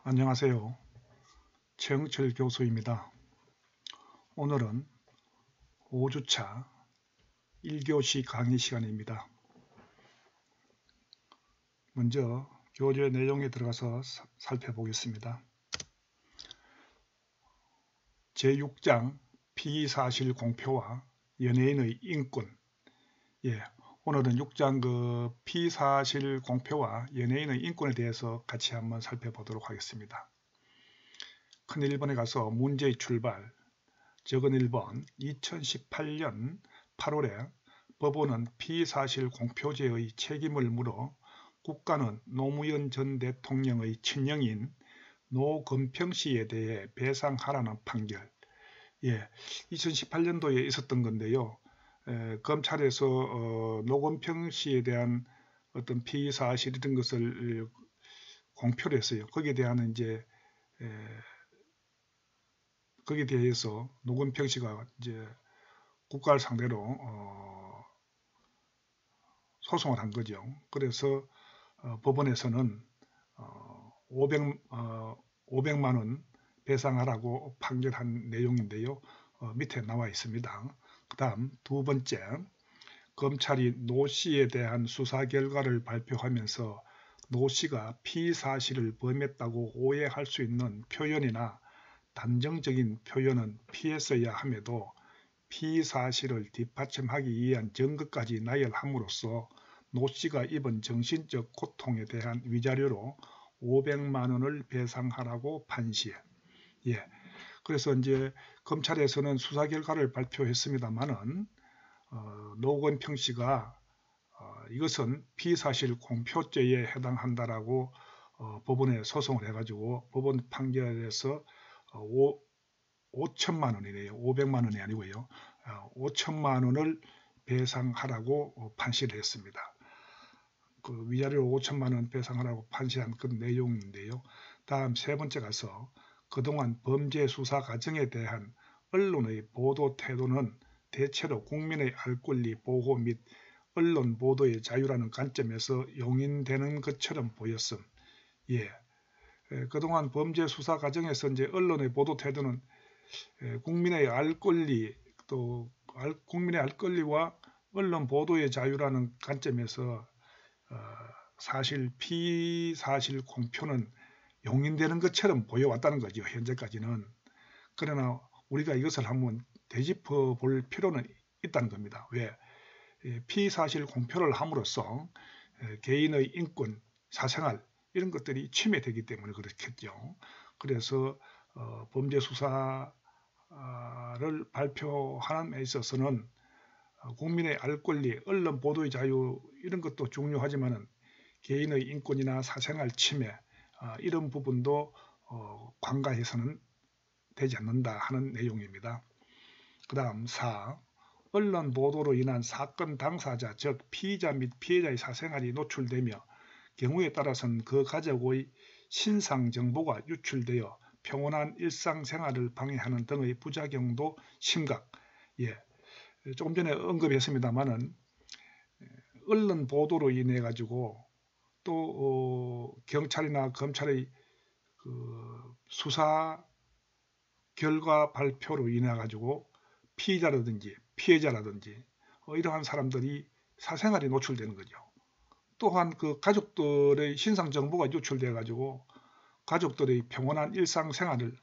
안녕하세요. 최영철 교수입니다. 오늘은 5주차 1교시 강의 시간입니다. 먼저 교재 내용에 들어가서 살펴보겠습니다. 제6장 피의사실 공표와 연예인의 인권. 오늘은 6장 피의사실 공표와 연예인의 인권에 대해서 같이 한번 살펴보도록 하겠습니다. 큰 1번에 가서 문제의 출발. 적은 1번 2018년 8월에 법원은 피의사실 공표죄의 책임을 물어 국가는 노무현 전 대통령의 친형인 노건평씨에 대해 배상하라는 판결. 2018년도에 있었던 건데요. 검찰에서 노건평씨에 대한 어떤 피의사실 이런 것을 공표를 했어요. 거기에 대한 거기에 대해서 노건평씨가 국가를 상대로 소송을 한 거죠. 그래서 법원에서는 500만 원 배상하라고 판결한 내용인데요. 밑에 나와 있습니다. 그 다음 두 번째, 검찰이 노 씨에 대한 수사 결과를 발표하면서 노 씨가 피의사실을 범했다고 오해할 수 있는 표현이나 단정적인 표현은 피했어야 함에도 피의사실을 뒷받침하기 위한 증거까지 나열함으로써 노 씨가 입은 정신적 고통에 대한 위자료로 500만 원을 배상하라고 판시해. 그래서 검찰에서는 수사 결과를 발표했습니다만은 노건평 씨가 이것은 피의사실 공표죄에 해당한다라고 법원에 소송을 해가지고 법원 판결에서 5천만 원이네요. 500만 원이 아니고요. 5천만 원을 배상하라고 판시를 했습니다. 그 위자료 5천만 원 배상하라고 판시한 그 내용인데요. 다음 세 번째 가서 그동안 범죄 수사 과정에 대한 언론의 보도 태도는 대체로 국민의 알 권리 보호 및 언론 보도의 자유라는 관점에서 용인되는 것처럼 보였음. 그동안 범죄 수사 과정에서 언론의 보도 태도는 국민의 알 권리, 또 국민의 알 권리와 언론 보도의 자유라는 관점에서 사실 피의사실 공표는 용인되는 것처럼 보여왔다는 거죠. 현재까지는. 그러나 우리가 이것을 한번 되짚어 볼 필요는 있다는 겁니다. 왜? 피의사실 공표를 함으로써 개인의 인권, 사생활 이런 것들이 침해되기 때문에 그렇겠죠. 그래서 범죄 수사를 발표하는 데 있어서는 국민의 알 권리, 언론 보도의 자유 이런 것도 중요하지만 개인의 인권이나 사생활 침해 이런 부분도 관가해서는 되지 않는다 하는 내용입니다. 그 다음 4. 언론 보도로 인한 사건 당사자 즉 피의자 및 피해자의 사생활이 노출되며 경우에 따라서는 그 가족의 신상 정보가 유출되어 평온한 일상생활을 방해하는 등의 부작용도 심각. 조금 전에 언급했습니다만은 언론 보도로 인해 가지고 또 경찰이나 검찰의 수사 결과 발표로 인해 가지고 피의자라든지 피해자라든지 이러한 사람들이 사생활이 노출되는 거죠. 또한 그 가족들의 신상 정보가 유출돼 가지고 가족들의 평온한 일상생활을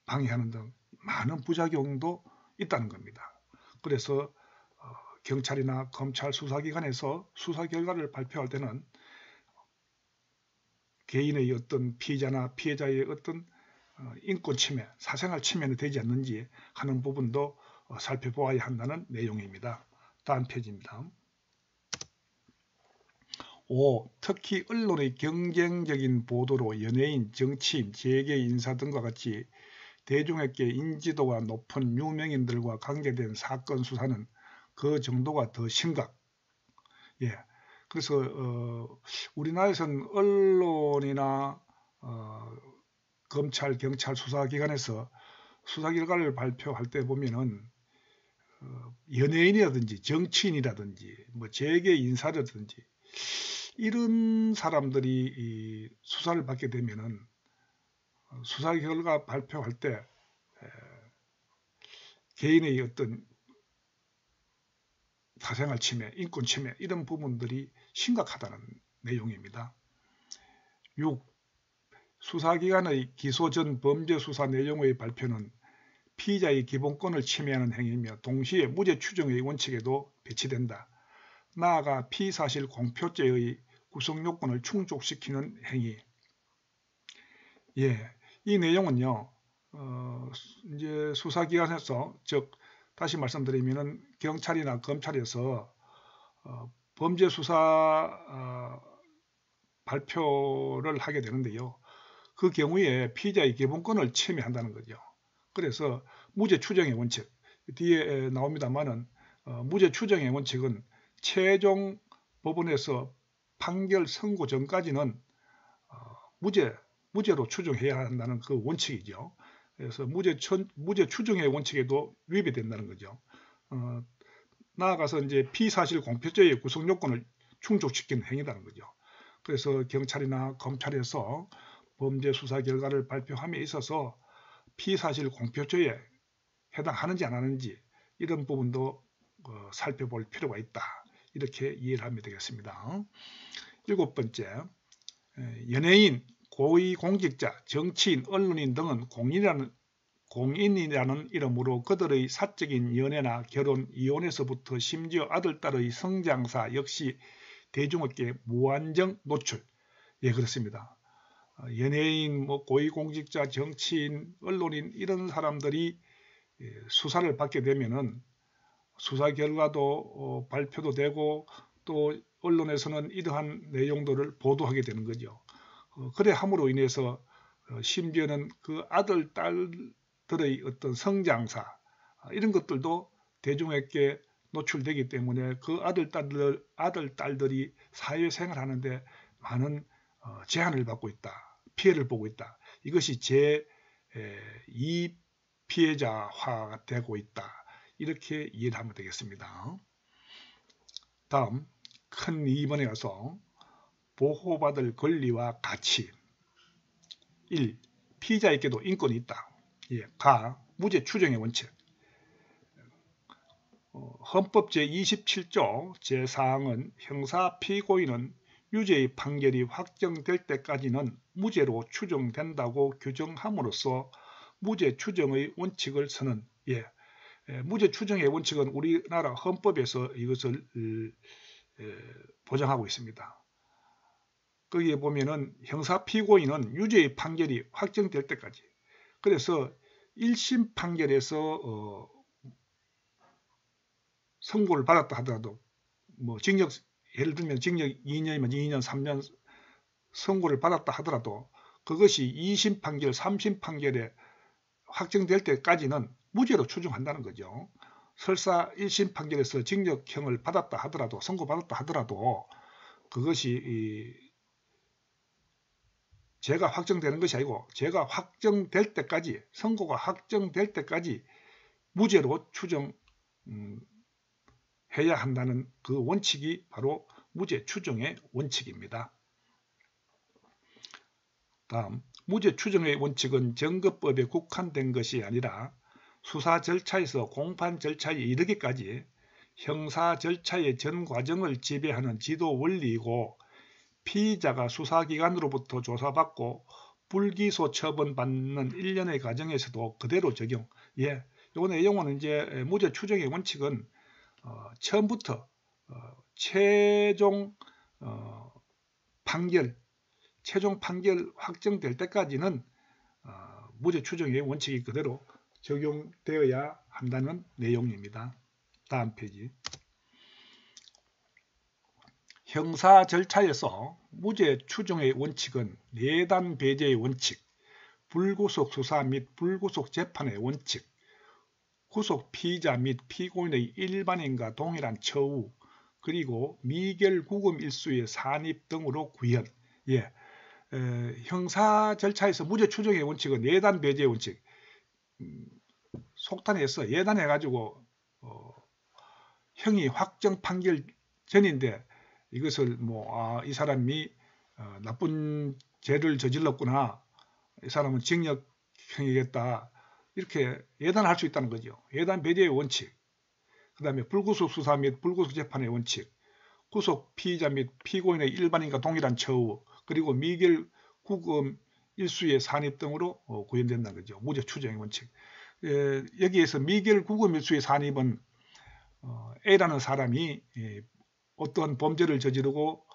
방해하는 등 많은 부작용도 있다는 겁니다. 그래서 경찰이나 검찰 수사기관에서 수사 결과를 발표할 때는 개인의 어떤 피의자나 피해자의 어떤 인권 침해, 사생활 침해는 되지 않는지 하는 부분도 살펴보아야 한다는 내용입니다. 다음 페이지입니다. 5. 특히 언론의 경쟁적인 보도로 연예인, 정치인, 재계 인사 등과 같이 대중에게 인지도가 높은 유명인들과 관계된 사건 수사는 그 정도가 더 심각. 그래서 우리나라에서는 언론이나 검찰, 경찰 수사기관에서 수사 결과를 발표할 때 보면은 연예인이라든지 정치인이라든지 뭐 재계 인사라든지 이런 사람들이 수사를 받게 되면은 수사 결과 발표할 때 개인의 어떤 사생활 침해, 인권 침해 이런 부분들이 심각하다는 내용입니다. 6. 수사기관의 기소 전 범죄 수사 내용의 발표는 피의자의 기본권을 침해하는 행위이며 동시에 무죄 추정의 원칙에도 배치된다. 나아가 피의사실 공표죄의 구성요건을 충족시키는 행위. 이 내용은요, 이제 수사기관에서, 즉 다시 말씀드리면은 경찰이나 검찰에서 범죄 수사 발표를 하게 되는데요. 그 경우에 피의자의 기본권을 침해한다는 거죠. 그래서 무죄 추정의 원칙, 뒤에 나옵니다만은 무죄 추정의 원칙은 최종 법원에서 판결 선고 전까지는 무죄로 추정해야 한다는 그 원칙이죠. 그래서 무죄 추정의 원칙에도 위배이 된다는 거죠. 나아가서 이제 피사실 공표죄의 구성 요건을 충족시키는 행위라는 거죠. 그래서 경찰이나 검찰에서 범죄 수사 결과를 발표함에 있어서 피사실 공표죄에 해당하는지 안 하는지 이런 부분도 살펴볼 필요가 있다. 이렇게 이해를 하면 되겠습니다. 7번째, 연예인, 고위공직자, 정치인, 언론인 등은 공인이라는 이름으로 그들의 사적인 연애나 결혼, 이혼에서부터 심지어 아들, 딸의 성장사 역시 대중에게 무한정 노출. 그렇습니다. 연예인, 고위공직자, 정치인, 언론인 이런 사람들이 수사를 받게 되면은 수사 결과도 발표도 되고 또 언론에서는 이러한 내용들을 보도하게 되는 거죠. 그래 함으로 인해서 심지어는 그 아들, 딸들의 어떤 성장사 이런 것들도 대중에게 노출되기 때문에 그 아들, 딸들이 사회생활 하는데 많은 제한을 받고 있다. 피해를 보고 있다. 이것이 제2 피해자화가 되고 있다. 이렇게 이해를 하면 되겠습니다. 다음 큰 2번에 가서 보호받을 권리와 가치. 1. 피의자에게도 인권이 있다. 가. 무죄 추정의 원칙. 헌법 제27조 제4항은 형사 피고인은 유죄의 판결이 확정될 때까지는 무죄로 추정된다고 규정함으로써 무죄 추정의 원칙을 서는 무죄 추정의 원칙은 우리나라 헌법에서 이것을 보장하고 있습니다. 거기에 보면은 형사 피고인은 유죄의 판결이 확정될 때까지, 그래서 1심 판결에서 선고를 받았다 하더라도 징역, 예를 들면 징역 2년이면 2년 3년 선고를 받았다 하더라도 그것이 2심 판결 3심 판결에 확정될 때까지는 무죄로 추정한다는 거죠. 설사 1심 판결에서 징역형을 받았다 하더라도, 선고받았다 하더라도 그것이 죄가 확정되는 것이 아니고 죄가 확정될 때까지, 선고가 확정될 때까지 무죄로 추정해야 한다는 그 원칙이 바로 무죄 추정의 원칙입니다. 다음, 무죄 추정의 원칙은 정거법에 국한된 것이 아니라 수사 절차에서 공판 절차에 이르기까지 형사 절차의 전 과정을 지배하는 지도 원리이고, 피의자가 수사기관으로부터 조사받고 불기소 처분받는 일련의 과정에서도 그대로 적용. 이 내용은 이제 무죄 추정의 원칙은 처음부터 최종 판결 확정될 때까지는 무죄 추정의 원칙이 그대로 적용되어야 한다는 내용입니다. 다음 페이지. 형사 절차에서 무죄 추정의 원칙은 내단 배제의 원칙, 불구속 수사 및 불구속 재판의 원칙, 구속 피의자 및 피고인의 일반인과 동일한 처우, 그리고 미결 구금 일수의 산입 등으로 구현. 형사 절차에서 무죄 추정의 원칙은 예단 배제의 원칙. 속단해서 예단해가지고 형이 확정 판결 전인데 이것을 이 사람이 나쁜 죄를 저질렀구나, 이 사람은 징역형이겠다 이렇게 예단할 수 있다는 거죠. 예단 배제의 원칙, 그 다음에 불구속 수사 및 불구속 재판의 원칙, 구속 피의자 및 피고인의 일반인과 동일한 처우, 그리고 미결 구금 일수의 산입 등으로 구현된다는 거죠. 무죄 추정의 원칙. 여기에서 미결 구금 일수의 산입은 A라는 사람이 어떤 범죄를 저지르고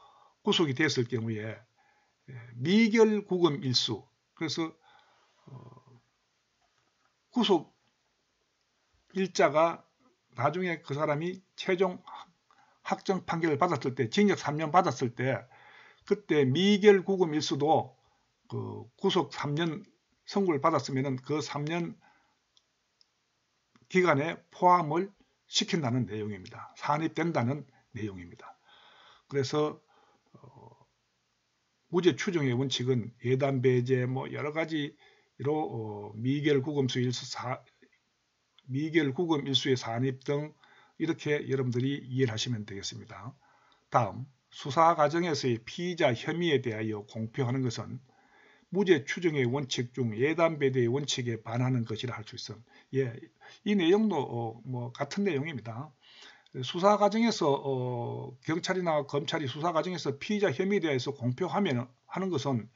구속이 됐을 경우에 미결 구금 일수, 그래서 구속 일자가 나중에 그 사람이 최종 확정 판결을 받았을 때, 징역 3년 받았을 때, 그때 미결 구금 일수도 그 구속 3년 선고를 받았으면 그 3년 기간에 포함을 시킨다는 내용입니다. 산입된다는 내용입니다. 그래서 무죄 추정의 원칙은 예단 배제 뭐 여러 가지로 미결 구금 일수의 산입 등 이렇게 여러분들이 이해를 하시면 되겠습니다. 다음, 수사 과정에서의 피의자 혐의에 대하여 공표하는 것은 무죄 추정의 원칙 중 예단 배제의 원칙에 반하는 것이라 할 수 있습니다. 이 내용도 뭐 같은 내용입니다. 수사 과정에서 경찰이나 검찰이 수사 과정에서 피의자 혐의에 대해서 공표하는 것은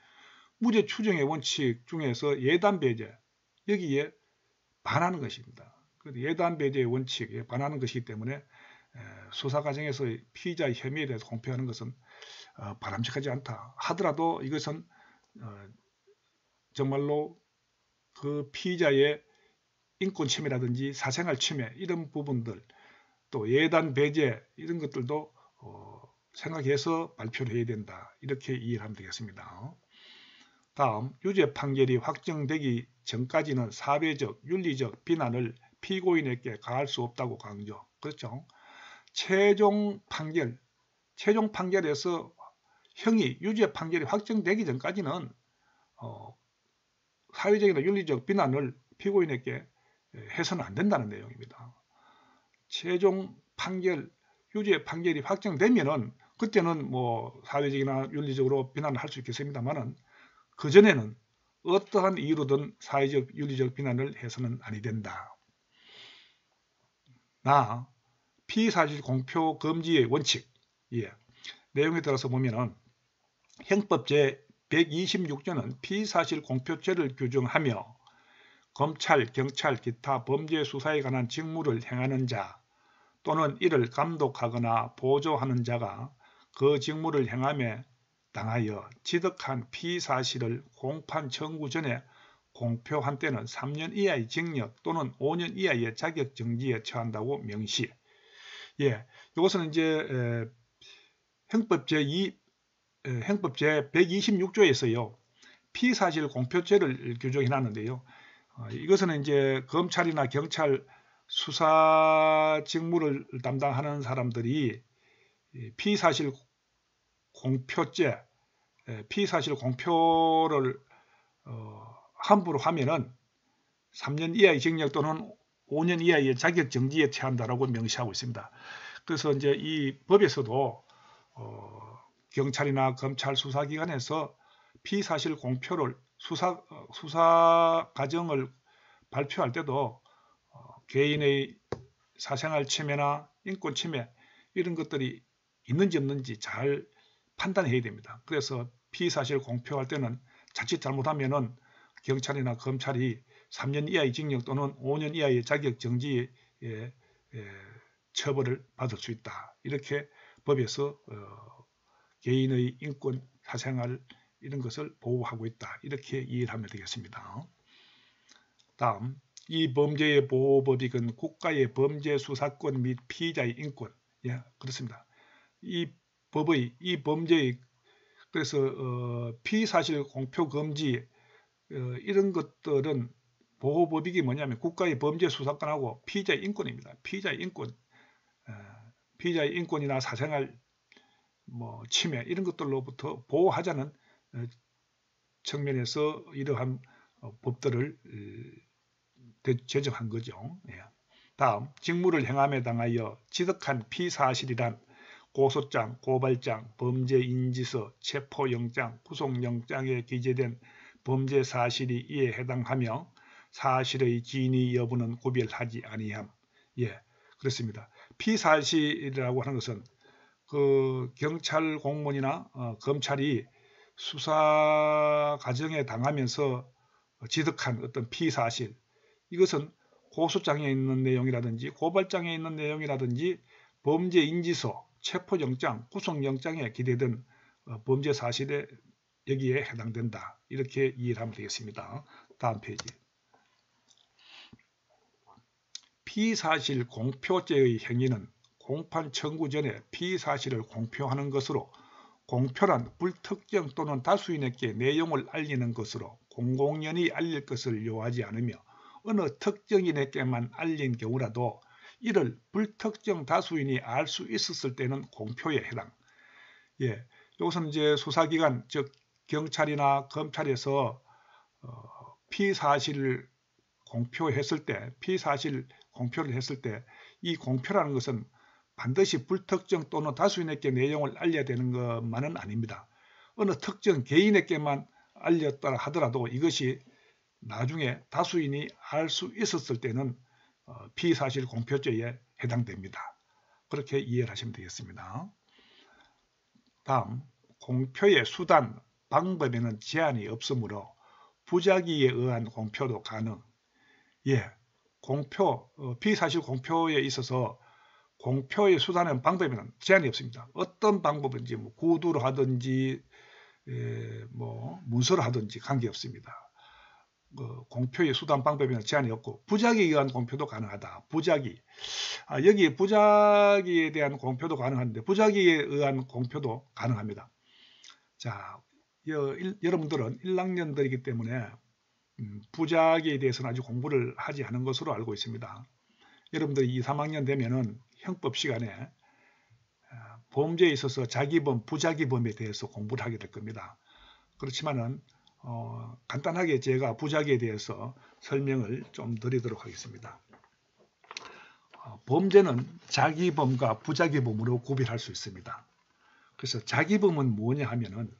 무죄 추정의 원칙 중에서 예단 배제, 여기에 반하는 것입니다. 예단 배제의 원칙에 반하는 것이기 때문에 수사 과정에서 피의자 혐의에 대해서 공표하는 것은 바람직하지 않다 하더라도 이것은 정말로 그 피의자의 인권 침해라든지 사생활 침해 이런 부분들, 또 예단 배제 이런 것들도 생각해서 발표를 해야 된다, 이렇게 이해를 하면 되겠습니다. 다음, 유죄 판결이 확정되기 전까지는 사회적, 윤리적 비난을 피고인에게 가할 수 없다고 강조. 그렇죠? 최종 판결에서 유죄 판결이 확정되기 전까지는 사회적이나 윤리적 비난을 피고인에게 해서는 안 된다는 내용입니다. 최종 유죄 판결이 확정되면은 그때는 뭐 사회적이나 윤리적으로 비난을 할 수 있겠습니다만은 그전에는 어떠한 이유로든 사회적, 윤리적 비난을 해서는 아니 된다. 피의사실 공표 금지의 원칙. 내용에 따라서 보면은 형법 제126조는 피의사실 공표죄를 규정하며 검찰, 경찰, 기타 범죄 수사에 관한 직무를 행하는 자 또는 이를 감독하거나 보조하는 자가 그 직무를 행함에 당하여 지득한 피의사실을 공판 청구 전에 공표한 때는 3년 이하의 징역 또는 5년 이하의 자격정지에 처한다고 명시. 이것은 이제 형법 제126조에서요. 피의사실 공표죄를 규정해 놨는데요. 이것은 이제 검찰이나 경찰 수사 직무를 담당하는 사람들이 피의사실 공표를 함부로 하면은 3년 이하의 징역 또는 5년 이하의 자격정지에 처한다라고 명시하고 있습니다. 그래서 이제 이 법에서도 경찰이나 검찰 수사기관에서 피의사실 공표를 수사 과정을 발표할 때도 개인의 사생활 침해나 인권 침해 이런 것들이 있는지 없는지 잘 판단해야 됩니다. 그래서 피의사실 공표할 때는 자칫 잘못하면은 경찰이나 검찰이 3년 이하의 징역 또는 5년 이하의 자격정지의 처벌을 받을 수 있다. 이렇게 법에서 개인의 인권, 사생활 이런 것을 보호하고 있다. 이렇게 이해를 하면 되겠습니다. 다음, 이 범죄의 보호법익은 국가의 범죄 수사권 및 피의자의 인권. 그렇습니다. 이 범죄의 그래서 피의사실 공표 금지 이런 것들은 보호법익이 뭐냐면 국가의 범죄 수사권하고 피의자의 인권입니다. 피의자의 인권이나 사생활 침해 이런 것들로부터 보호하자는 측면에서 이러한 법들을 제정한 거죠. 다음, 직무를 행함에 당하여 지득한 피사실이란 고소장, 고발장, 범죄인지서, 체포영장, 구속영장에 기재된 범죄 사실이 이에 해당하며 사실의 진위 여부는 구별하지 아니함. 예, 그렇습니다. 피사실이라고 하는 것은 그 경찰 공무원이나 검찰이 수사 과정에 당하면서 지득한 어떤 피사실, 이것은 고소장에 있는 내용이라든지 고발장에 있는 내용이라든지 범죄 인지서, 체포영장, 구속영장에 기재된 범죄 사실에 여기에 해당된다. 이렇게 이해를 하면 되겠습니다. 다음 페이지. 피사실 공표죄의 행위는 공판 청구 전에 피사실을 공표하는 것으로, 공표란 불특정 또는 다수인에게 내용을 알리는 것으로 공공연히 알릴 것을 요하지 않으며 어느 특정인에게만 알린 경우라도 이를 불특정 다수인이 알 수 있었을 때는 공표에 해당. 예, 이것은 이제 수사기관, 즉 경찰이나 검찰에서 피사실을 공표했을 때, 피사실 공표를 했을 때 이 공표라는 것은 반드시 불특정 또는 다수인에게 내용을 알려야 되는 것만은 아닙니다. 어느 특정 개인에게만 알렸다 하더라도 이것이 나중에 다수인이 알 수 있었을 때는 피사실 공표죄에 해당됩니다. 그렇게 이해를 하시면 되겠습니다. 다음, 공표의 수단, 방법에는 제한이 없으므로 부작위에 의한 공표도 가능. 예, 공표, 피사실 공표에 있어서 공표의 수단은 방법에는 제한이 없습니다. 어떤 방법인지 뭐 구두로 하든지 뭐 문서로 하든지 관계없습니다. 공표의 수단 방법에는 제한이 없고 부작위에 의한 공표도 가능하다. 부작위. 여기 부작위에 대한 공표도 가능한데 부작위에 의한 공표도 가능합니다. 자, 여러분들은 1학년들이기 때문에 부작위에 대해서는 아직 공부를 하지 않은 것으로 알고 있습니다. 여러분들이 2, 3학년 되면은 형법 시간에 범죄에 있어서 자기범, 부작위범에 대해서 공부를 하게 될 겁니다. 그렇지만은 간단하게 제가 부작위에 대해서 설명을 좀 드리도록 하겠습니다. 범죄는 자기범과 부작위범으로 구별할 수 있습니다. 그래서 자기범은 뭐냐 하면은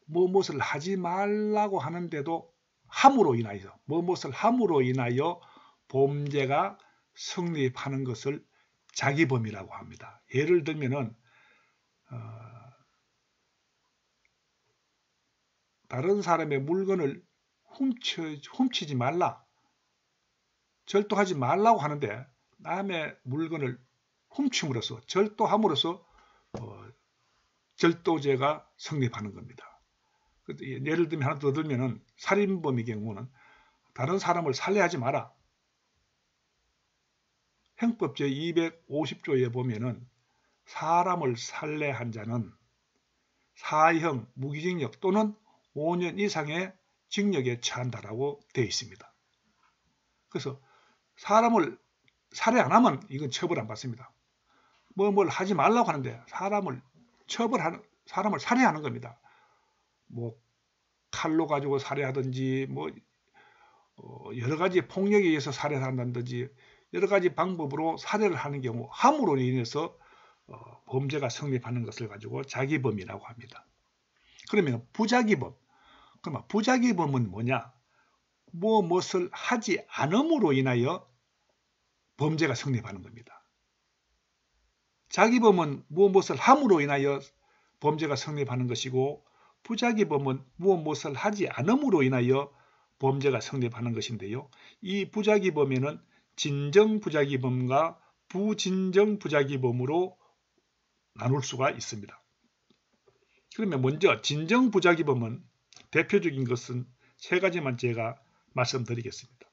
무엇을 하지 말라고 하는데도 함으로 인하여, 무엇을 함으로 인하여 범죄가 성립하는 것을 자기범이라고 합니다. 예를 들면은 다른 사람의 물건을 훔치지 말라, 절도하지 말라고 하는데 남의 물건을 훔침으로써, 절도함으로써 절도죄가 성립하는 겁니다. 예를 들면 하나 더 들면은 살인범의 경우는 다른 사람을 살해하지 마라. 형법 제250조에 보면은 사람을 살해한 자는 사형, 무기징역 또는 5년 이상의 징역에 처한다라고 되어 있습니다. 그래서 사람을 살해 안 하면 이건 처벌 안 받습니다. 뭘 하지 말라고 하는데 사람을 살해하는 겁니다. 뭐 칼로 가지고 살해하든지 뭐 여러 가지 폭력에 의해서 살해를 한다든지 여러 가지 방법으로 살해를 하는 경우 함으로 인해서 범죄가 성립하는 것을 가지고 자기범이라고 합니다. 그러면 부작위범. 그러면 부작위범은 뭐냐? 무엇을 하지 않음으로 인하여 범죄가 성립하는 겁니다. 자기범은 무엇을 함으로 인하여 범죄가 성립하는 것이고 부작위범은 무엇을 하지 않음으로 인하여 범죄가 성립하는 것인데요. 이 부작위범에는 진정부작위범과 부진정부작위범으로 나눌 수가 있습니다. 그러면 먼저 진정부작위범은 대표적인 것은 세 가지만 제가 말씀드리겠습니다.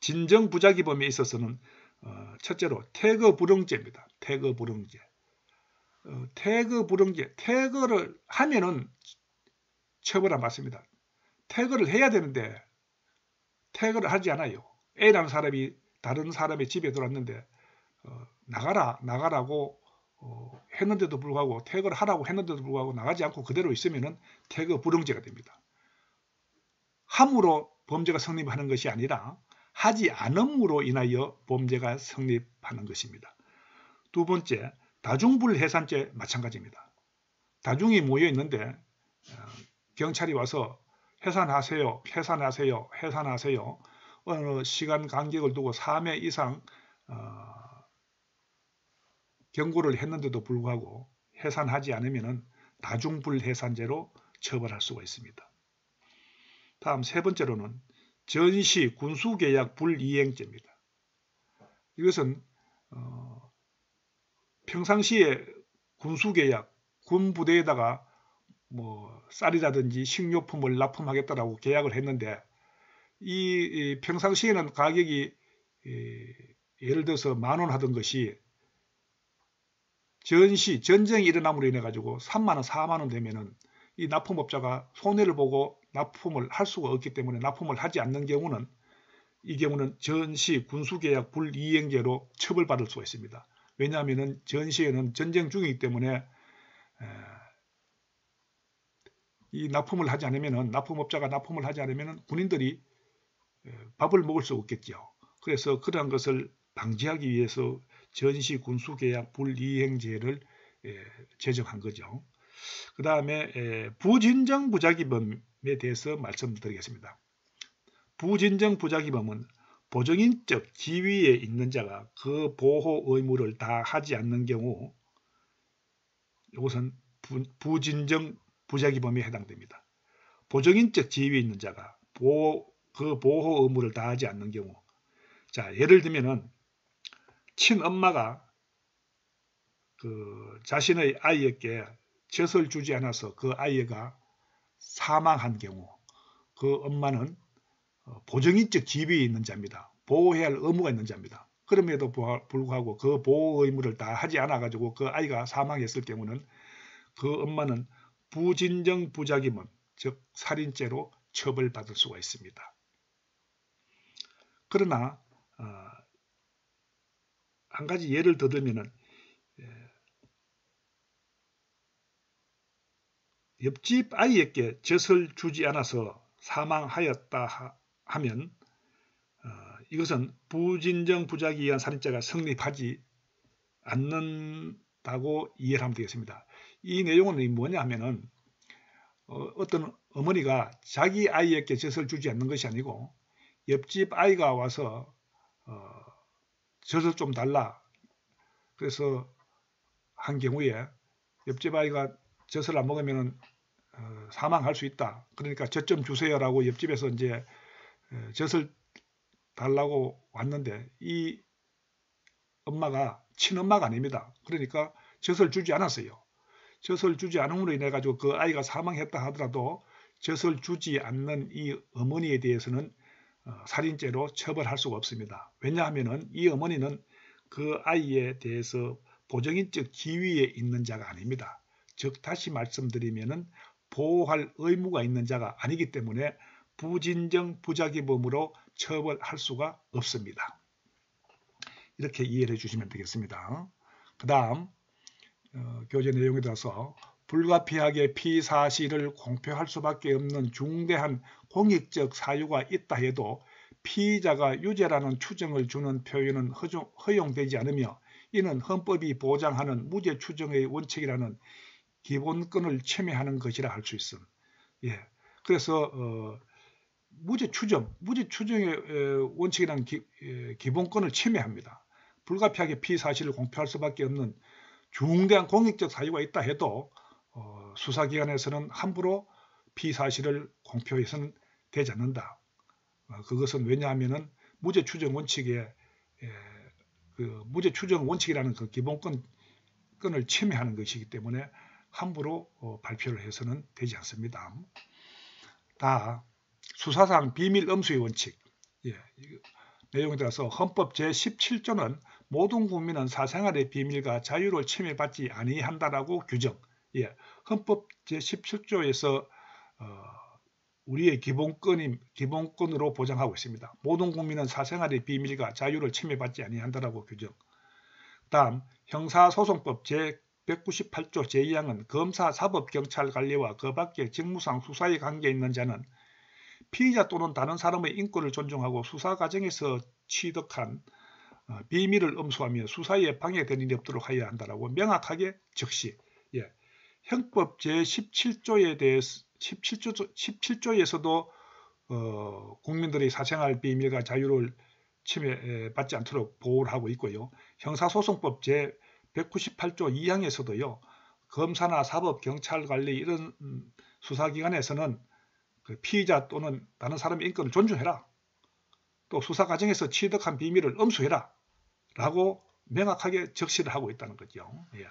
진정부작위범에 있어서는 첫째로 태거불응죄입니다. 태거불응죄. 태거를 하면은 처벌 안 받습니다. 태거를 해야 되는데 태거를 하지 않아요. A라는 사람이 다른 사람의 집에 들어왔는데 나가라고 했는데도 불구하고 태거를 하라고 했는데도 불구하고 나가지 않고 그대로 있으면은 태거불응죄가 됩니다. 함으로 범죄가 성립하는 것이 아니라 하지 않음으로 인하여 범죄가 성립하는 것입니다. 두 번째, 다중불해산죄 마찬가지입니다. 다중이 모여 있는데 경찰이 와서 해산하세요, 해산하세요, 해산하세요. 어느 시간 간격을 두고 3회 이상 경고를 했는데도 불구하고 해산하지 않으면 다중불해산죄로 처벌할 수가 있습니다. 다음 세 번째로는 전시 군수계약 불이행죄입니다. 이것은 평상시에 군수계약, 군부대에다가 뭐 쌀이라든지 식료품을 납품하겠다라고 계약을 했는데 이 평상시에는 가격이 예를 들어서 10,000원 하던 것이 전쟁이 일어남으로 인해 가지고 30,000원, 40,000원 되면은 이 납품업자가 손해를 보고 납품을 할 수가 없기 때문에 납품을 하지 않는 경우는 이 경우는 전시 군수계약 불이행죄로 처벌받을 수가 있습니다. 왜냐하면 전시에는 전쟁 중이기 때문에 이 납품을 하지 않으면 납품업자가 납품을 하지 않으면 군인들이 밥을 먹을 수 없겠죠. 그래서 그러한 것을 방지하기 위해서 전시 군수계약 불이행죄를 제정한 거죠. 그 다음에 부진정 부작위범에 대해서 말씀드리겠습니다. 부진정 부작위범은 보정인적 지위에 있는 자가 그 보호 의무를 다하지 않는 경우 이것은 부진정 부작위범에 해당됩니다. 보정인적 지위에 있는 자가 그 보호 의무를 다하지 않는 경우, 자 예를 들면은 친엄마가 그 자신의 아이에게 젖을 주지 않아서 그 아이가 사망한 경우 그 엄마는 보정인적 지위에 있는 자입니다. 보호해야 할 의무가 있는 자입니다. 그럼에도 불구하고 그 보호 의무를 다 하지 않아 가지고 그 아이가 사망했을 경우는 그 엄마는 부진정 부작위범, 즉 살인죄로 처벌받을 수가 있습니다. 그러나 한 가지 예를 더 들면은 옆집 아이에게 젖을 주지 않아서 사망하였다 하면 이것은 부진정 부작위에 의한 살인죄가 성립하지 않는다고 이해를 하면 되겠습니다. 이 내용은 뭐냐 하면은 어떤 어머니가 자기 아이에게 젖을 주지 않는 것이 아니고 옆집 아이가 와서 젖을 좀 달라 그래서 한 경우에 옆집 아이가 젖을 안 먹으면 사망할 수 있다. 그러니까 젖 좀 주세요라고 옆집에서 이제 젖을 달라고 왔는데 이 엄마가 친엄마가 아닙니다. 그러니까 젖을 주지 않았어요. 젖을 주지 않음으로 인해 가지고 그 아이가 사망했다 하더라도 젖을 주지 않는 이 어머니에 대해서는 살인죄로 처벌할 수가 없습니다. 왜냐하면 이 어머니는 그 아이에 대해서 보정인적 지위에 있는 자가 아닙니다. 즉 다시 말씀드리면은 보호할 의무가 있는 자가 아니기 때문에 부진정 부작위범으로 처벌할 수가 없습니다. 이렇게 이해를 해주시면 되겠습니다. 그 다음 교재 내용에 따라서 불가피하게 피사실을 공표할 수밖에 없는 중대한 공익적 사유가 있다 해도 피의자가 유죄라는 추정을 주는 표현은 허용되지 않으며 이는 헌법이 보장하는 무죄 추정의 원칙이라는 기본권을 침해하는 것이라 할 수 있음. 예. 그래서 무죄 추정의 원칙이라는 기본권을 침해합니다. 불가피하게 피사실을 공표할 수밖에 없는 중대한 공익적 사유가 있다 해도 수사기관에서는 함부로 피사실을 공표해서는 되지 않는다. 그것은 왜냐하면 무죄 추정 원칙에 무죄 추정 원칙이라는 그 기본권을 침해하는 것이기 때문에 함부로 발표를 해서는 되지 않습니다. 다 수사상 비밀 엄수의 원칙. 내용에 따라서 헌법 제17조는 모든 국민은 사생활의 비밀과 자유를 침해받지 아니한다라고 규정. 헌법 제17조에서 우리의 기본권으로 보장하고 있습니다. 모든 국민은 사생활의 비밀과 자유를 침해받지 아니한다라고 규정. 다음 형사소송법 제198조 제2항은 검사, 사법, 경찰 관리와 그 밖의 직무상 수사에 관계 있는 자는 피의자 또는 다른 사람의 인권을 존중하고 수사 과정에서 취득한 비밀을 엄수하며 수사에 방해되는 일 없도록 하여야 한다라고 명확하게 적시. 형법 제17조에 대해서 17조에서도 국민들의 사생활 비밀과 자유를 침해받지 않도록 보호를 하고 있고요. 형사소송법 제198조 2항에서도요. 검사나 사법, 경찰 관리 이런 수사기관에서는 그 피의자 또는 다른 사람의 인권을 존중해라. 또 수사 과정에서 취득한 비밀을 엄수해라. 라고 명확하게 적시를 하고 있다는 거죠. 예.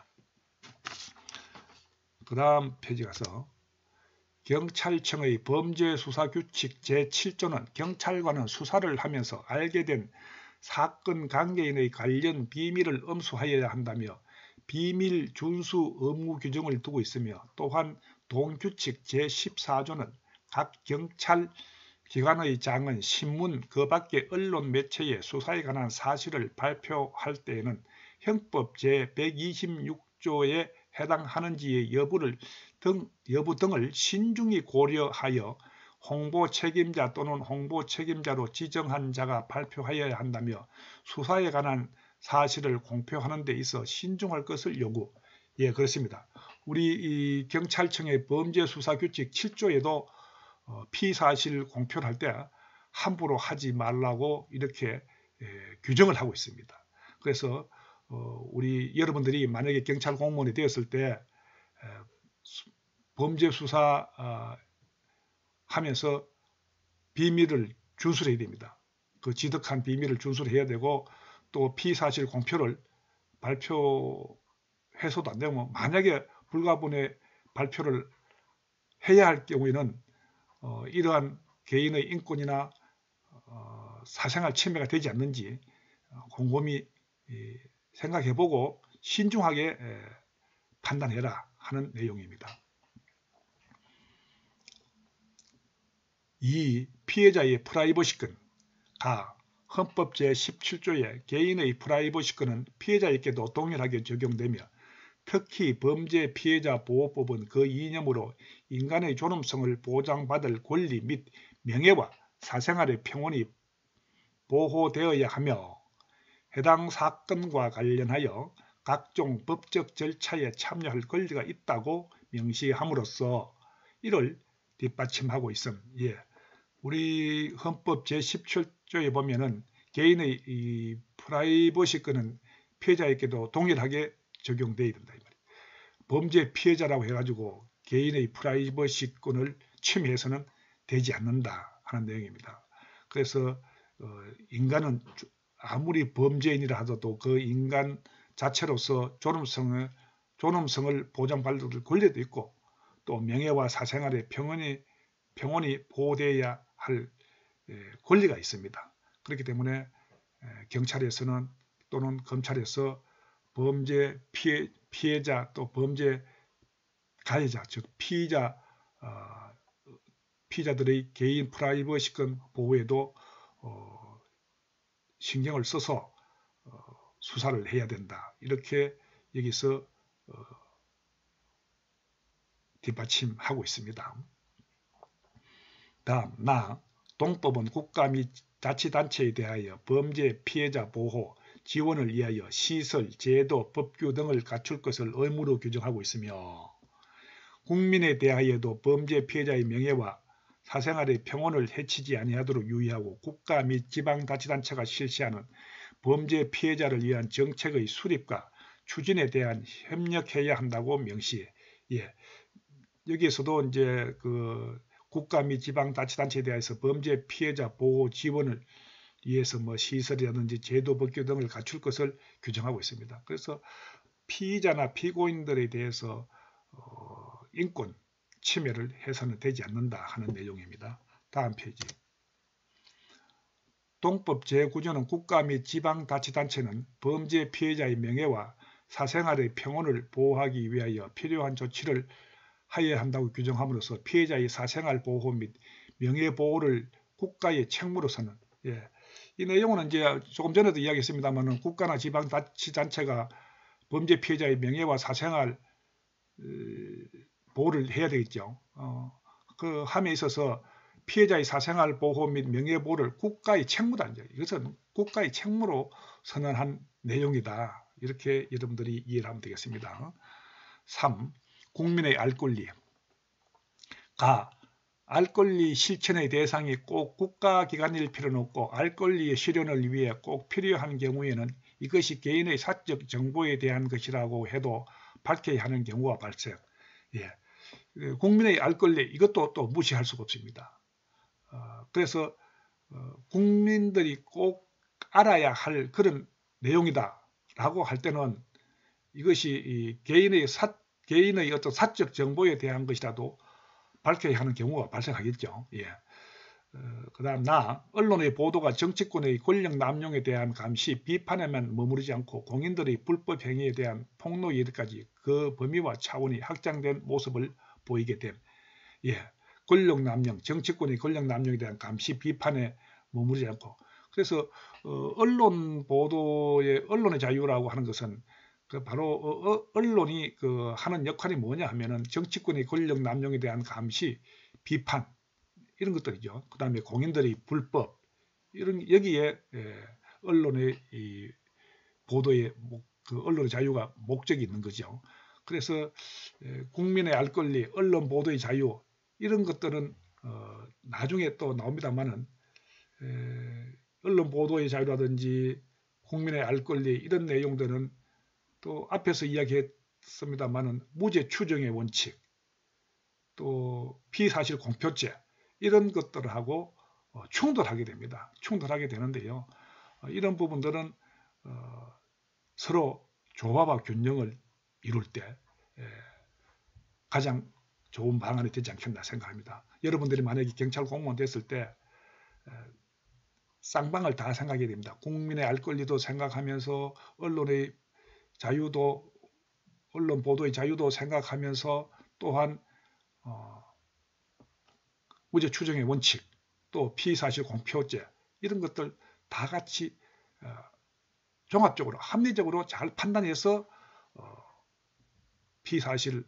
그 다음 페이지 가서 경찰청의 범죄수사규칙 제7조는 경찰관은 수사를 하면서 알게 된 사건 관계인의 관련 비밀을 엄수하여야 한다며 비밀 준수 의무 규정을 두고 있으며 또한 동규칙 제14조는 각 경찰기관의 장은 신문 그 밖의 언론 매체에 수사에 관한 사실을 발표할 때에는 형법 제126조에 해당하는지의 여부 등을 신중히 고려하여 홍보 책임자 또는 홍보 책임자로 지정한 자가 발표하여야 한다며 수사에 관한 사실을 공표하는 데 있어 신중할 것을 요구. 예, 그렇습니다. 우리 이 경찰청의 범죄수사규칙 7조에도 피사실 공표를 할 때 함부로 하지 말라고 이렇게 규정을 하고 있습니다. 그래서 우리 여러분들이 만약에 경찰 공무원이 되었을 때 범죄 수사 하면서 비밀을 준수해야 됩니다. 그 지득한 비밀을 준수해야 되고 또 피사실 공표를 발표해서도 안 되고 만약에 불가분의 발표를 해야 할 경우에는 이러한 개인의 인권이나 사생활 침해가 되지 않는지 곰곰이 생각해보고 신중하게 판단해라 하는 내용입니다. 2. 피해자의 프라이버시권. 가. 헌법 제17조의 개인의 프라이버시권은 피해자에게도 동일하게 적용되며 특히 범죄 피해자 보호법은 그 이념으로 인간의 존엄성을 보장받을 권리 및 명예와 사생활의 평온이 보호되어야 하며 해당 사건과 관련하여 각종 법적 절차에 참여할 권리가 있다고 명시함으로써 이를 뒷받침하고 있음. 예. 우리 헌법 제17조에 보면은 개인의 이 프라이버시권은 피해자에게도 동일하게 적용되어야 된다. 이 말이에요. 범죄 피해자라고 해가지고 개인의 프라이버시권을 침해해서는 되지 않는다 하는 내용입니다. 그래서 인간은 아무리 범죄인이라 하더라도 그 인간 자체로서 존엄성을 보장받을 권리도 있고 또 명예와 사생활의 평온이 보호되어야 할 권리가 있습니다. 그렇기 때문에 경찰에서는 또는 검찰에서 범죄 피해자 또 범죄 가해자 즉 피의자들의 개인 프라이버시권 보호에도 신경을 써서 수사를 해야 된다. 이렇게 여기서 뒷받침하고 있습니다. 다음 동법은 국가 및 자치단체에 대하여 범죄 피해자 보호, 지원을 위하여 시설, 제도, 법규 등을 갖출 것을 의무로 규정하고 있으며 국민에 대하여도 범죄 피해자의 명예와 사생활의 평온을 해치지 아니하도록 유의하고 국가 및 지방자치단체가 실시하는 범죄 피해자를 위한 정책의 수립과 추진에 대한 협력해야 한다고 명시해. 예. 여기에서도 이제 그 국가 및 지방자치단체에 대해서 범죄 피해자 보호 지원을 위해서 뭐 시설이라든지 제도 법규 등을 갖출 것을 규정하고 있습니다. 그래서 피의자나 피고인들에 대해서 인권 침해를 해서는 되지 않는다 하는 내용입니다. 다음 페이지. 동법 제9조는 국가 및 지방자치단체는 범죄 피해자의 명예와 사생활의 평온을 보호하기 위하여 필요한 조치를 하여야 한다고 규정함으로써 피해자의 사생활 보호 및 명예 보호를 국가의 책무로서는 이 내용은 이제 조금 전에도 이야기했습니다만 국가나 지방자치단체가 범죄 피해자의 명예와 사생활 보호를 해야 되겠죠. 그 함에 있어서 피해자의 사생활 보호 및 명예 보호를 국가의 책무다. 이것은 국가의 책무로 선언한 내용이다. 이렇게 여러분들이 이해를 하면 되겠습니다. 3. 국민의 알 권리. 가. 알 권리 실천의 대상이 꼭 국가기관일 필요는 없고 알 권리의 실현을 위해 꼭 필요한 경우에는 이것이 개인의 사적 정보에 대한 것이라고 해도 밝혀야 하는 경우가 발생. 예. 국민의 알 권리 이것도 또 무시할 수가 없습니다. 그래서 국민들이 꼭 알아야 할 그런 내용이다 라고 할 때는 이것이 개인의 어떤 사적 정보에 대한 것이라도 밝혀야 하는 경우가 발생하겠죠. 예. 그 다음 언론의 보도가 정치권의 권력 남용에 대한 감시, 비판에만 머무르지 않고 공인들의 불법 행위에 대한 폭로 예까지 그 범위와 차원이 확장된 모습을 보이게 됨. 예. 권력 남용, 정치권의 권력 남용에 대한 감시, 비판에 머무르지 않고. 그래서 언론 보도의 언론의 자유라고 하는 것은 바로 언론이 하는 역할이 뭐냐 하면은 정치권의 권력 남용에 대한 감시, 비판 이런 것들이죠. 그 다음에 공인들의 불법 이런 여기에 언론의 이 보도의 언론의 자유가 목적이 있는 거죠. 그래서 국민의 알 권리, 언론 보도의 자유 이런 것들은 나중에 또 나옵니다만은 언론 보도의 자유라든지 국민의 알 권리 이런 내용들은 또 앞에서 이야기했습니다만은 무죄 추정의 원칙, 또 피사실 공표죄 이런 것들하고 충돌하게 됩니다. 충돌하게 되는데요. 이런 부분들은 서로 조화와 균형을 이룰 때 가장 좋은 방안이 되지 않겠나 생각합니다. 여러분들이 만약에 경찰 공무원 됐을 때 쌍방을 다 생각해야 됩니다. 국민의 알 권리도 생각하면서 언론의 자유도 언론 보도의 자유도 생각하면서 또한 무죄 추정의 원칙 또 피사실 공표죄 이런 것들 다 같이 종합적으로 합리적으로 잘 판단해서 피사실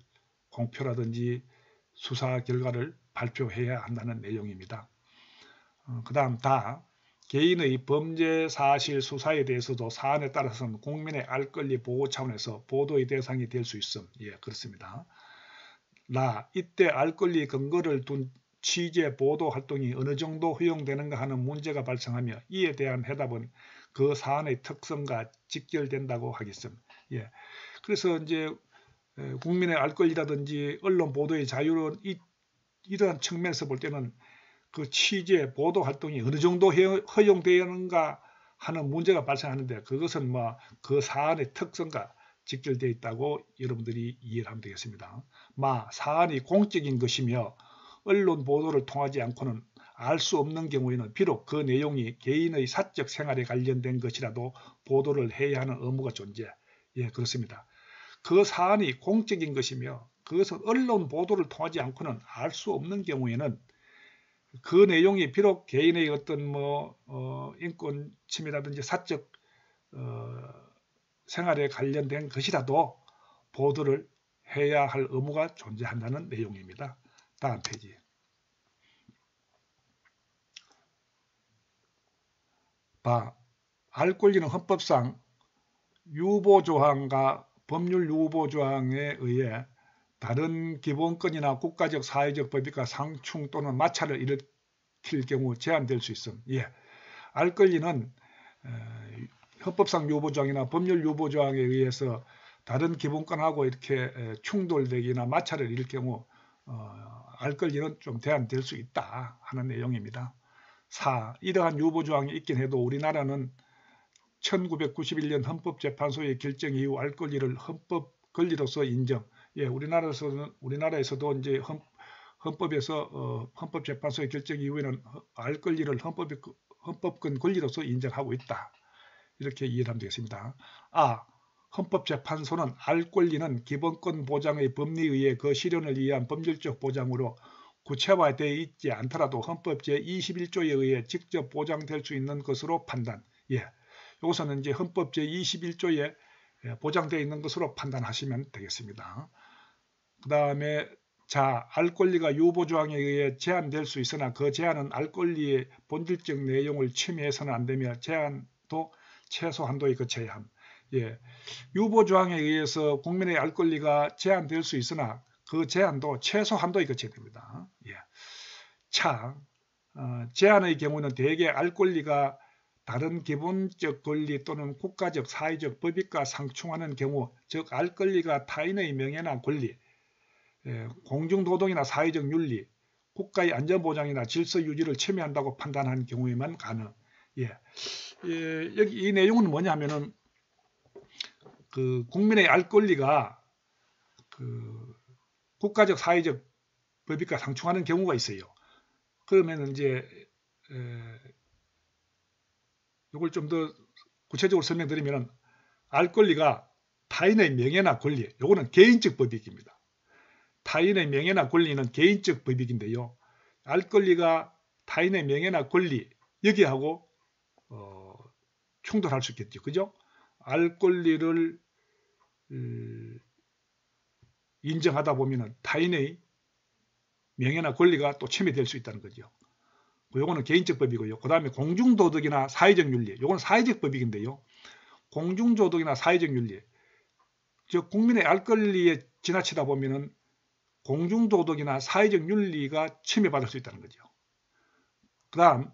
공표라든지 수사 결과를 발표해야 한다는 내용입니다. 그 다음 개인의 범죄 사실 수사에 대해서도 사안에 따라서는 국민의 알 권리 보호 차원에서 보도의 대상이 될 수 있음. 예, 그렇습니다. 이때 알 권리 근거를 둔 취재 보도 활동이 어느 정도 허용되는가 하는 문제가 발생하며 이에 대한 해답은 그 사안의 특성과 직결된다고 하겠음. 예. 그래서 이제 국민의 알 권리라든지 언론 보도의 자유는 이러한 측면에서 볼 때는 그 취재 보도 활동이 어느 정도 허용되는가 하는 문제가 발생하는데 그것은 그 사안의 특성과 직결되어 있다고 여러분들이 이해를 하면 되겠습니다. 사안이 공적인 것이며 언론 보도를 통하지 않고는 알 수 없는 경우에는 비록 그 내용이 개인의 사적 생활에 관련된 것이라도 보도를 해야 하는 의무가 존재. 예, 그렇습니다. 그 사안이 공적인 것이며 그것은 언론 보도를 통하지 않고는 알 수 없는 경우에는 그 내용이 비록 개인의 어떤 인권 침해라든지 사적 생활에 관련된 것이라도 보도를 해야 할 의무가 존재한다는 내용입니다. 다음 페이지. 알 권리는 헌법상 유보조항과 법률 유보조항에 의해 다른 기본권이나 국가적 사회적 법익과 상충 또는 마찰을 일으킬 경우 제한될 수 있음. 예. 알 권리는 헌법상 유보조항이나 법률 유보조항에 의해서 다른 기본권하고 이렇게 충돌되기나 마찰을 일으킬 경우 알 권리는 좀 제한될 수 있다 하는 내용입니다. 이러한 유보조항이 있긴 해도 우리나라는 1991년 헌법재판소의 결정 이후 알 권리를 헌법 권리로서 인정. 예, 우리나라에서도 이제 헌법에서 헌법재판소의 결정 이후에는 알 권리를 헌법권 권리로서 인정하고 있다. 이렇게 이해를 하면 되겠습니다. 헌법재판소는 알 권리는 기본권 보장의 법리에 의해 그 실현을 위한 법률적 보장으로 구체화되어 있지 않더라도 헌법 제21조에 의해 직접 보장될 수 있는 것으로 판단. 예, 이것은 이제 헌법 제21조에 보장되어 있는 것으로 판단하시면 되겠습니다. 그 다음에 알 권리가 유보조항에 의해 제한될 수 있으나 그 제한은 알 권리의 본질적 내용을 침해해서는 안 되며 제한도 최소한도에 거쳐야 함. 예, 유보조항에 의해서 국민의 알 권리가 제한될 수 있으나 그 제한도 최소한도에 거쳐야 됩니다. 예. 차, 제한의 경우는 대개 알 권리가 다른 기본적 권리 또는 국가적 사회적 법익과 상충하는 경우, 즉 알 권리가 타인의 명예나 권리, 공중도덕이나 사회적 윤리, 국가의 안전보장이나 질서 유지를 침해한다고 판단한 경우에만 가능. 여기 이 내용은 뭐냐면은 그 국민의 알 권리가 그 국가적 사회적 법익과 상충하는 경우가 있어요. 그러면 이제 이걸 좀 더 구체적으로 설명드리면 알 권리가 타인의 명예나 권리, 요거는 개인적 법익입니다. 타인의 명예나 권리는 개인적 법익인데요. 알 권리가 타인의 명예나 권리 여기하고 충돌할 수 있겠죠. 그죠? 알 권리를 인정하다 보면 타인의 명예나 권리가 또 침해될 수 있다는 거죠. 요거는 개인적 법이고요. 그 다음에 공중도덕이나 사회적 윤리, 요거는 사회적 법익인데요. 공중도덕이나 사회적 윤리, 즉 국민의 알 권리에 지나치다 보면은 공중도덕이나 사회적 윤리가 침해받을 수 있다는 거죠. 그 다음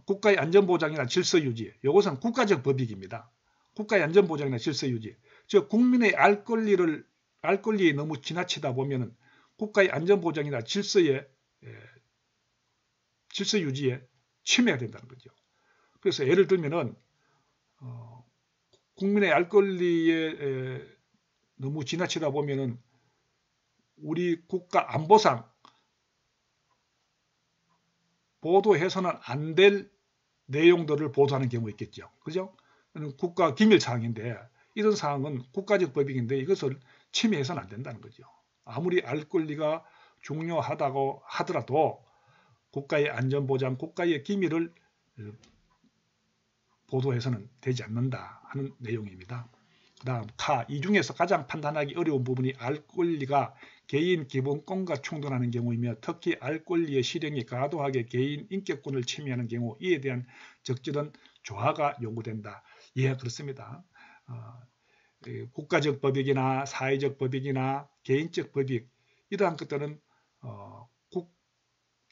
국가의 안전보장이나 질서유지, 이것은 국가적 법익입니다. 국가의 안전보장이나 질서유지, 즉 국민의 알 권리에 너무 지나치다 보면은 국가의 안전보장이나 질서유지에 침해가 된다는 거죠. 그래서 예를 들면은 국민의 알 권리에 너무 지나치다 보면은 우리 국가 안보상 보도해서는 안 될 내용들을 보도하는 경우가 있겠죠. 그죠? 국가 기밀 사항인데 이런 사항은 국가적 법익인데 이것을 침해해서는 안 된다는 거죠. 아무리 알 권리가 중요하다고 하더라도 국가의 안전보장, 국가의 기밀을 보도해서는 되지 않는다 하는 내용입니다. 그 다음 이 중에서 가장 판단하기 어려운 부분이 알 권리가 개인 기본권과 충돌하는 경우이며 특히 알 권리의 실행이 과도하게 개인 인격권을 침해하는 경우 이에 대한 적절한 조화가 요구된다. 예, 그렇습니다. 국가적 법익이나 사회적 법익이나 개인적 법익 이러한 것들은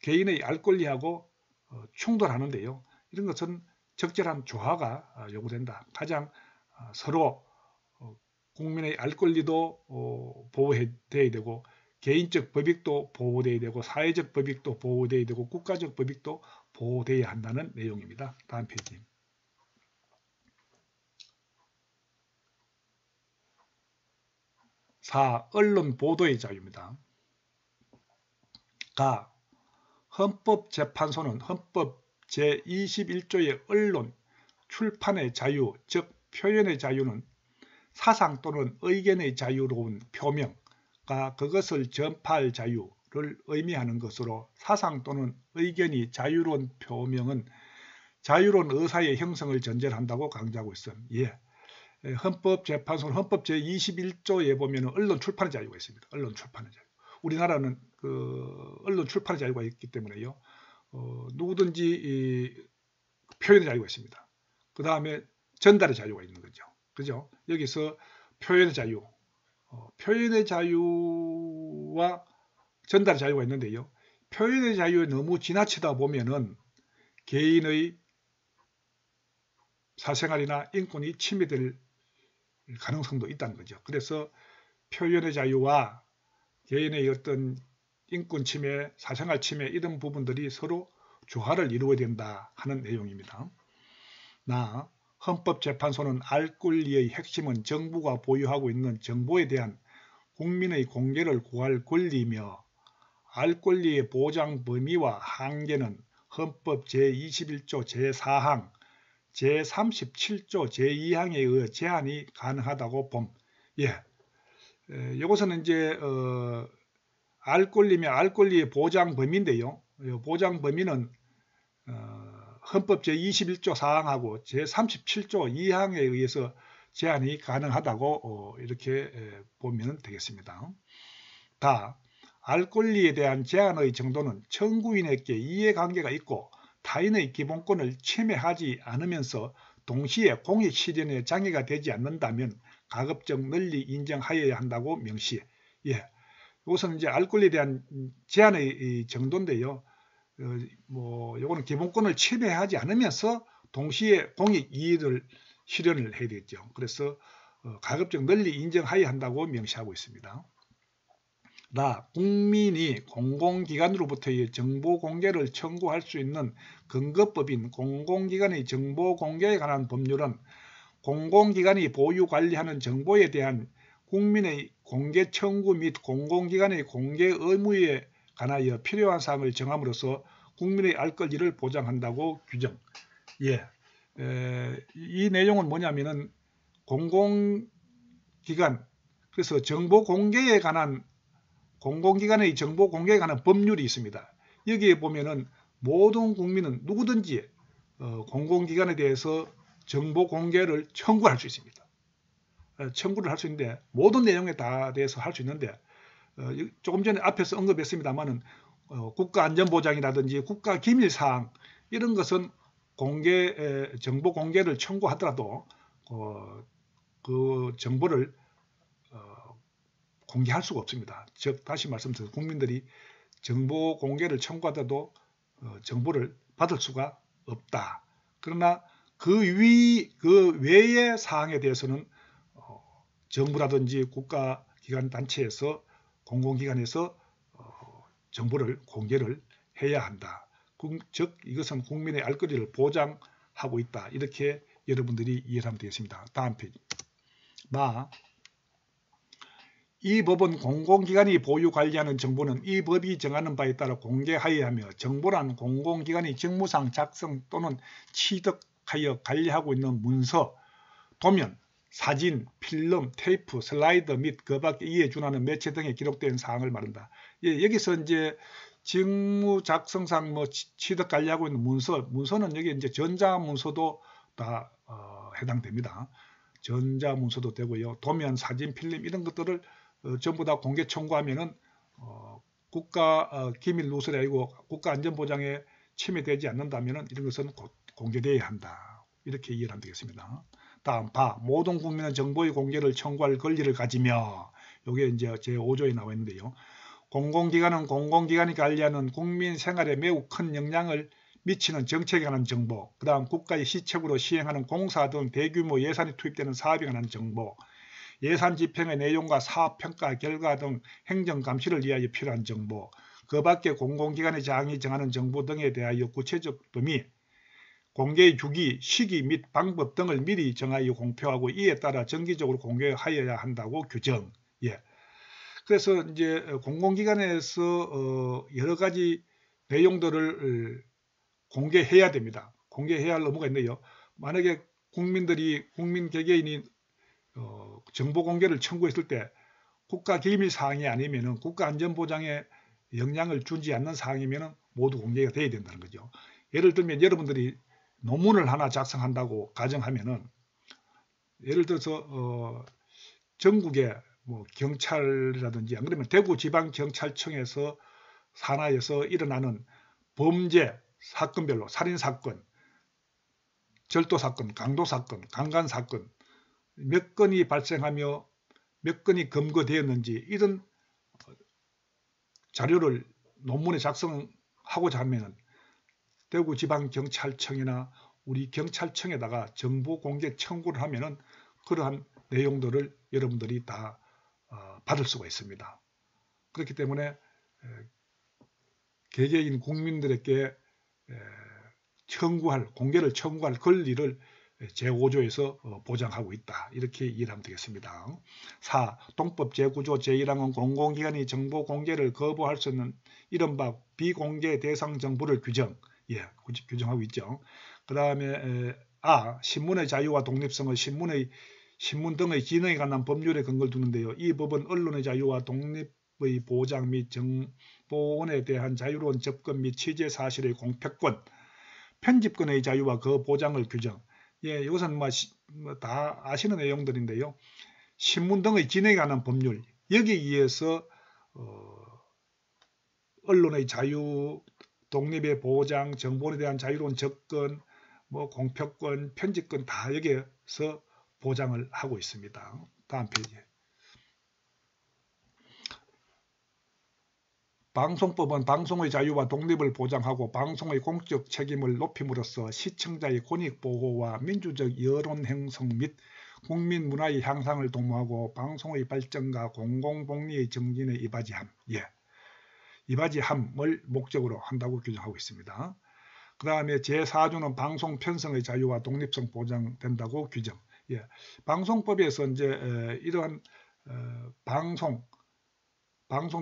개인의 알 권리하고 충돌하는데요. 이런 것은 적절한 조화가 요구된다. 가장 서로 국민의 알 권리도 보호되어야 되고 개인적 법익도 보호되어야 되고 사회적 법익도 보호되어야 되고 국가적 법익도 보호되어야 한다는 내용입니다. 다음 페이지. 4. 언론 보도의 자유입니다. 헌법재판소는 헌법 제21조의 언론, 출판의 자유, 즉 표현의 자유는 사상 또는 의견의 자유로운 표명과 그것을 전파할 자유를 의미하는 것으로 사상 또는 의견이 자유로운 표명은 자유로운 의사의 형성을 전제로 한다고 강조하고 있습니다. 예. 헌법재판소는 헌법 제21조에 보면 언론 출판의 자유가 있습니다. 언론 출판의 자유. 우리나라는 그 언론 출판의 자유가 있기 때문에요. 누구든지 표현의 자유가 있습니다. 그 다음에 전달의 자유가 있는 거죠. 그죠? 여기서 표현의 자유, 표현의 자유와 전달의 자유가 있는데요. 표현의 자유에 너무 지나치다 보면은 개인의 사생활이나 인권이 침해될 가능성도 있다는 거죠. 그래서 표현의 자유와 개인의 어떤 인권 침해, 사생활 침해 이런 부분들이 서로 조화를 이루어야 된다 하는 내용입니다. 헌법재판소는 알 권리의 핵심은 정부가 보유하고 있는 정보에 대한 국민의 공개를 구할 권리이며 알 권리의 보장 범위와 한계는 헌법 제21조 제4항, 제37조 제2항에 의해 제한이 가능하다고 봄. 예. 이것은 이제 알 권리면 알 권리의 보장 범위인데요. 보장 범위는 헌법 제21조 4항하고 제37조 2항에 의해서 제한이 가능하다고 이렇게 보면 되겠습니다. 알 권리에 대한 제한의 정도는 청구인에게 이해관계가 있고 타인의 기본권을 침해하지 않으면서 동시에 공익 실현에 장애가 되지 않는다면 가급적 널리 인정하여야 한다고 명시. 예. 이것은 이제 알 권리에 대한 제한의 정도인데요. 뭐 요거는 기본권을 침해하지 않으면서 동시에 공익 이익을 실현을 해야 되겠죠. 그래서 가급적 널리 인정하여야 한다고 명시하고 있습니다. 국민이 공공기관으로부터의 정보 공개를 청구할 수 있는 근거법인 공공기관의 정보 공개에 관한 법률은 공공기관이 보유 관리하는 정보에 대한 국민의 공개 청구 및 공공기관의 공개 의무에 관하여 필요한 사항을 정함으로써 국민의 알 권리를 보장한다고 규정. 이 내용은 뭐냐면은 공공기관, 그래서 정보 공개에 관한 공공기관의 정보 공개에 관한 법률이 있습니다. 여기에 보면은 모든 국민은 누구든지 공공기관에 대해서 정보 공개를 청구할 수 있습니다. 청구를 할 수 있는데 모든 내용에 다 대해서 할 수 있는데 조금 전에 앞에서 언급했습니다만은 국가안전보장이라든지 국가기밀사항 이런 것은 정보 공개를 청구하더라도 그 정보를 공개할 수가 없습니다. 즉 다시 말씀드려서 국민들이 정보 공개를 청구하더라도 정보를 받을 수가 없다. 그러나 그 외의 사항에 대해서는 정부라든지 국가기관 단체에서 공공기관에서 정보를 공개를 해야 한다. 즉 이것은 국민의 알 권리를 보장하고 있다. 이렇게 여러분들이 이해를 하면 되겠습니다. 다음 페이지. 이 법은 공공기관이 보유 관리하는 정보는 이 법이 정하는 바에 따라 공개하여야 하며 정보란 공공기관이 직무상 작성 또는 취득하여 관리하고 있는 문서, 도면, 사진, 필름, 테이프, 슬라이드 및 그 밖에 이에 준하는 매체 등에 기록된 사항을 말한다. 여기서 이제 직무 작성상 취득 관리하고 있는 문서는 여기 이제 전자문서도 다 해당됩니다. 전자문서도 되고요. 도면, 사진, 필름 이런 것들을 전부 다 공개 청구하면은 국가 기밀 누설이 아니고 국가 안전보장에 침해되지 않는다면은 이런 것은 공개되어야 한다. 이렇게 이해를 하면 되겠습니다. 다음 모든 국민은 정보의 공개를 청구할 권리를 가지며 이게 이제 제5조에 나와 있는데요. 공공기관은 공공기관이 관리하는 국민 생활에 매우 큰 영향을 미치는 정책에 관한 정보, 그 다음 국가의 시책으로 시행하는 공사 등 대규모 예산이 투입되는 사업에 관한 정보, 예산 집행의 내용과 사업평가 결과 등 행정감시를 위하여 필요한 정보, 그 밖에 공공기관의 장이 정하는 정보 등에 대하여 구체적 범위, 공개의 주기, 시기 및 방법 등을 미리 정하여 공표하고 이에 따라 정기적으로 공개하여야 한다고 규정. 그래서 이제 공공기관에서 여러 가지 내용들을 공개해야 됩니다. 공개해야 할 의무가 있는데요. 만약에 국민 개개인이 정보 공개를 청구했을 때 국가기밀 사항이 아니면은 국가안전보장에 영향을 주지 않는 사항이면은 모두 공개가 돼야 된다는 거죠. 예를 들면 여러분들이 논문을 하나 작성한다고 가정하면은 예를 들어서 전국에 경찰이라든지 안 그러면 대구지방경찰청에서 산하에서 일어나는 범죄 사건별로 살인사건, 절도사건, 강도사건, 강간사건 몇 건이 발생하며 몇 건이 검거되었는지 이런 자료를 논문에 작성하고자 하면 대구지방경찰청이나 우리 경찰청에다가 정보 공개 청구를 하면은 그러한 내용들을 여러분들이 다 받을 수가 있습니다. 그렇기 때문에 개개인 국민들에게 공개를 청구할 권리를 제5조에서 보장하고 있다. 이렇게 이해하면 되겠습니다. 4. 동법 제9조 제1항은 공공기관이 정보 공개를 거부할 수 있는 이른바 비공개 대상 정보를 규정하고 있죠. 그 다음에 신문의 자유와 독립성은 신문 등의 기능에 관한 법률에 근거를 두는데요. 이 법은 언론의 자유와 독립의 보장 및 정보원에 대한 자유로운 접근 및 취재 사실의 공표권, 편집권의 자유와 그 보장을 규정. 이것은 다 아시는 내용들인데요. 신문 등의 기능에 관한 법률, 여기에 의해서 언론의 자유, 독립의 보장, 정보원에 대한 자유로운 접근, 공표권, 편집권 다 여기에서 보장을 하고 있습니다. 다음 페이지. 방송법은 방송의 자유와 독립을 보장하고 방송의 공적 책임을 높임으로써 시청자의 권익 보호와 민주적 여론 형성 및 국민 문화의 향상을 도모하고 방송의 발전과 공공복리의 정진에 이바지함, 이바지함을 목적으로 한다고 규정하고 있습니다. 그 다음에 제4조는 방송 편성의 자유와 독립성 보장된다고 규정. 방송법에서 이제 이러한 방송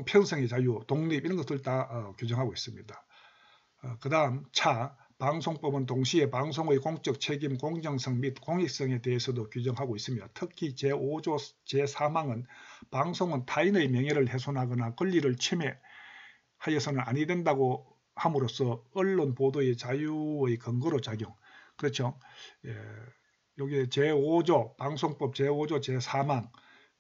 편성의 자유, 독립 이런 것들 다 규정하고 있습니다. 그 다음 방송법은 동시에 방송의 공적 책임, 공정성 및 공익성에 대해서도 규정하고 있으며 특히 제5조 제4항은 방송은 타인의 명예를 훼손하거나 권리를 침해하여서는 아니 된다고 함으로써 언론 보도의 자유의 근거로 작용. 그렇죠. 여기 제5조 방송법 제5조 제4항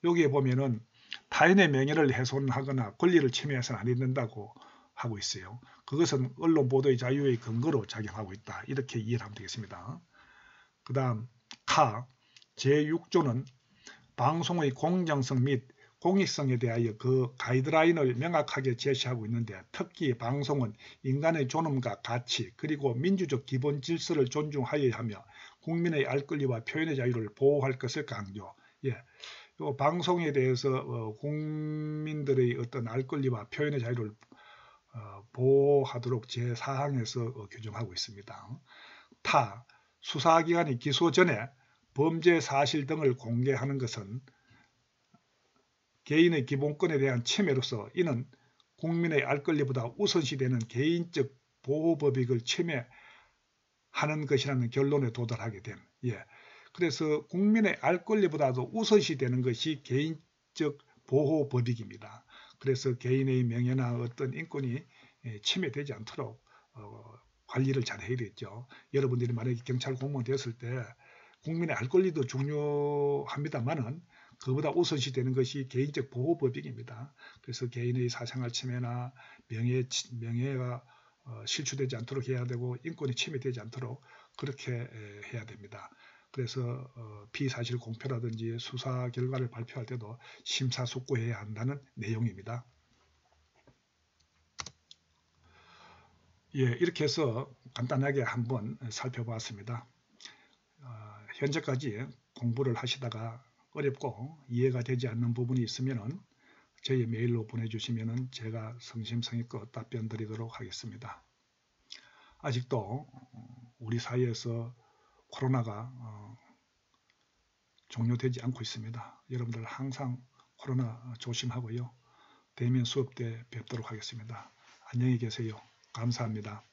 여기에 보면은 타인의 명예를 훼손하거나 권리를 침해해서는 아니 된다고 하고 있어요. 그것은 언론 보도의 자유의 근거로 작용하고 있다. 이렇게 이해를 하면 되겠습니다. 그 다음 제6조는 방송의 공정성 및 공익성에 대하여 그 가이드라인을 명확하게 제시하고 있는데 특히 방송은 인간의 존엄과 가치 그리고 민주적 기본 질서를 존중하여야 하며 국민의 알 권리와 표현의 자유를 보호할 것을 강조. 방송에 대해서 국민들의 어떤 알 권리와 표현의 자유를 보호하도록 제4항에서 규정하고 있습니다. 수사기관이 기소 전에 범죄 사실 등을 공개하는 것은 개인의 기본권에 대한 침해로서 이는 국민의 알 권리보다 우선시되는 개인적 보호법익을 침해하는 것이라는 결론에 도달하게 됨. 그래서 국민의 알 권리보다도 우선시되는 것이 개인적 보호법익입니다. 그래서 개인의 명예나 어떤 인권이 침해되지 않도록 관리를 잘 해야 되겠죠. 여러분들이 만약에 경찰 공무원 되었을 때 국민의 알 권리도 중요합니다만은 그보다 우선시되는 것이 개인적 보호법익입니다. 그래서 개인의 사생활 침해나 명예가 실추되지 않도록 해야 되고 인권이 침해되지 않도록 그렇게 해야 됩니다. 그래서 피사실 공표라든지 수사 결과를 발표할 때도 심사숙고해야 한다는 내용입니다. 이렇게 해서 간단하게 한번 살펴보았습니다. 현재까지 공부를 하시다가 어렵고 이해가 되지 않는 부분이 있으면 저희 메일로 보내주시면 제가 성심성의껏 답변 드리도록 하겠습니다. 아직도 우리 사회에서 코로나가 종료되지 않고 있습니다. 여러분들 항상 코로나 조심하고요. 대면 수업 때 뵙도록 하겠습니다. 안녕히 계세요. 감사합니다.